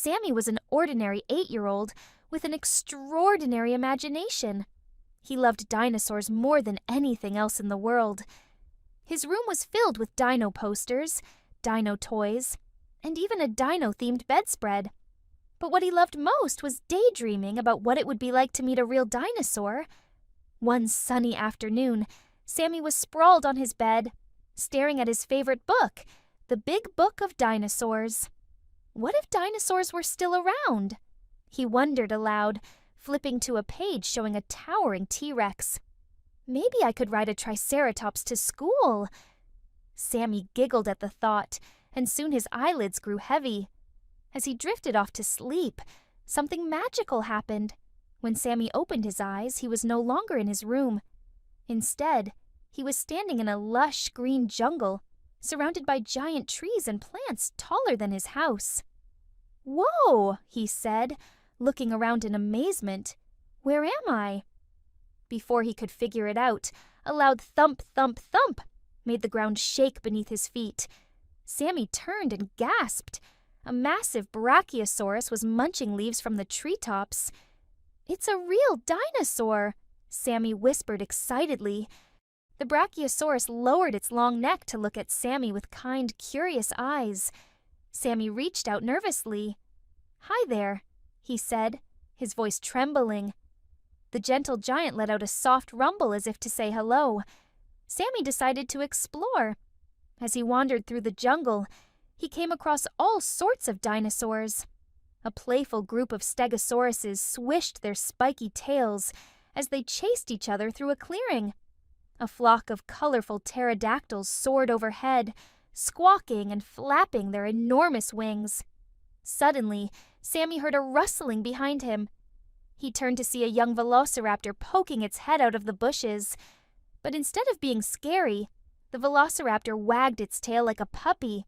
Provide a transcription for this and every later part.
Sammy was an ordinary 8-year-old with an extraordinary imagination. He loved dinosaurs more than anything else in the world. His room was filled with dino posters, dino toys, and even a dino-themed bedspread. But what he loved most was daydreaming about what it would be like to meet a real dinosaur. One sunny afternoon, Sammy was sprawled on his bed, staring at his favorite book, The Big Book of Dinosaurs. What if dinosaurs were still around? He wondered aloud, flipping to a page showing a towering T-Rex. Maybe I could ride a Triceratops to school. Sammy giggled at the thought, and soon his eyelids grew heavy. As he drifted off to sleep, something magical happened. When Sammy opened his eyes, he was no longer in his room. Instead, he was standing in a lush green jungle, surrounded by giant trees and plants taller than his house. "Whoa," he said, looking around in amazement. "Where am I?" Before he could figure it out, a loud thump, thump, thump made the ground shake beneath his feet. Sammy turned and gasped. A massive brachiosaurus was munching leaves from the treetops. "It's a real dinosaur," Sammy whispered excitedly. The brachiosaurus lowered its long neck to look at Sammy with kind, curious eyes. Sammy reached out nervously. "Hi there," he said, his voice trembling. The gentle giant let out a soft rumble as if to say hello. Sammy decided to explore. As he wandered through the jungle, he came across all sorts of dinosaurs. A playful group of stegosauruses swished their spiky tails as they chased each other through a clearing. A flock of colorful pterodactyls soared overhead, squawking and flapping their enormous wings. Suddenly, Sammy heard a rustling behind him. He turned to see a young velociraptor poking its head out of the bushes. But instead of being scary, the velociraptor wagged its tail like a puppy.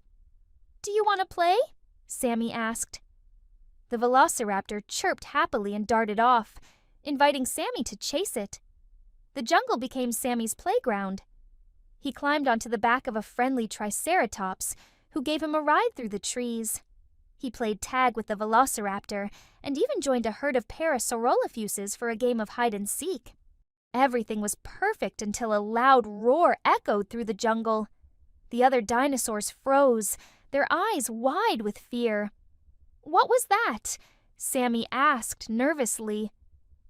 "Do you want to play?" Sammy asked. The velociraptor chirped happily and darted off, inviting Sammy to chase it. The jungle became Sammy's playground. He climbed onto the back of a friendly Triceratops, who gave him a ride through the trees. He played tag with the velociraptor and even joined a herd of Parasaurolophuses for a game of hide-and-seek. Everything was perfect until a loud roar echoed through the jungle. The other dinosaurs froze, their eyes wide with fear. "What was that?" Sammy asked nervously.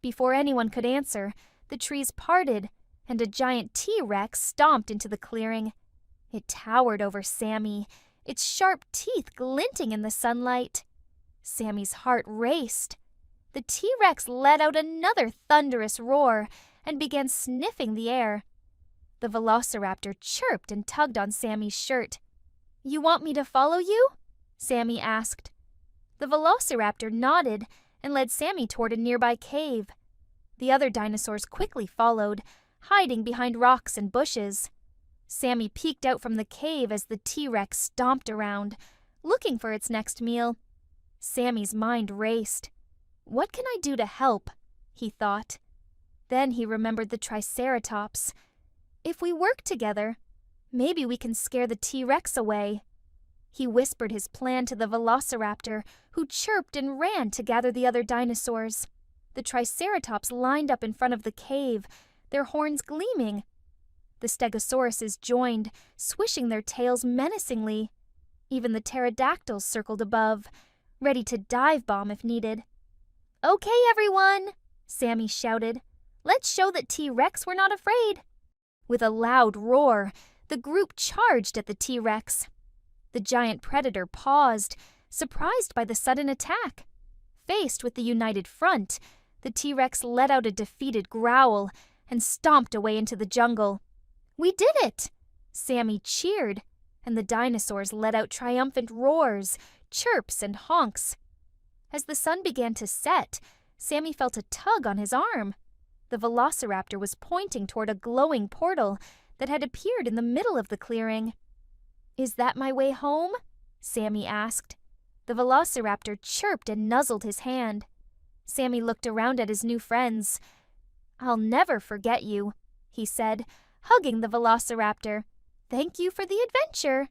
Before anyone could answer, the trees parted, and a giant T-Rex stomped into the clearing. It towered over Sammy, its sharp teeth glinting in the sunlight. Sammy's heart raced. The T-Rex let out another thunderous roar and began sniffing the air. The velociraptor chirped and tugged on Sammy's shirt. "You want me to follow you?" Sammy asked. The velociraptor nodded and led Sammy toward a nearby cave. The other dinosaurs quickly followed, hiding behind rocks and bushes. Sammy peeked out from the cave as the T-Rex stomped around, looking for its next meal. Sammy's mind raced. "What can I do to help?" he thought. Then he remembered the Triceratops. "If we work together, maybe we can scare the T-Rex away." He whispered his plan to the velociraptor, who chirped and ran to gather the other dinosaurs. The Triceratops lined up in front of the cave, their horns gleaming. The Stegosauruses joined, swishing their tails menacingly. Even the pterodactyls circled above, ready to dive bomb if needed. "Okay, everyone," Sammy shouted. "Let's show that T-Rex we're not afraid." With a loud roar, the group charged at the T-Rex. The giant predator paused, surprised by the sudden attack. Faced with the united front, the T-Rex let out a defeated growl and stomped away into the jungle. "We did it!" Sammy cheered, and the dinosaurs let out triumphant roars, chirps, and honks. As the sun began to set, Sammy felt a tug on his arm. The velociraptor was pointing toward a glowing portal that had appeared in the middle of the clearing. "Is that my way home?" Sammy asked. The velociraptor chirped and nuzzled his hand. Sammy looked around at his new friends. "I'll never forget you," he said, hugging the velociraptor. "Thank you for the adventure."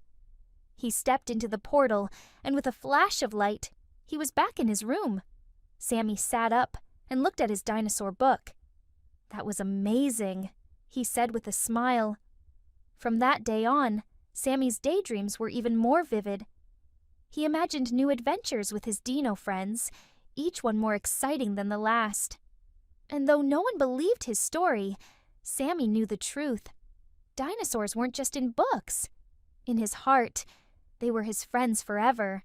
He stepped into the portal, and with a flash of light, He was back in his room. Sammy sat up and looked at his dinosaur book. "That was amazing," he said with a smile. From that day on, Sammy's daydreams were even more vivid. He imagined new adventures with his Dino friends, each one more exciting than the last. And though no one believed his story, Sammy knew the truth. Dinosaurs weren't just in books. In his heart, they were his friends forever.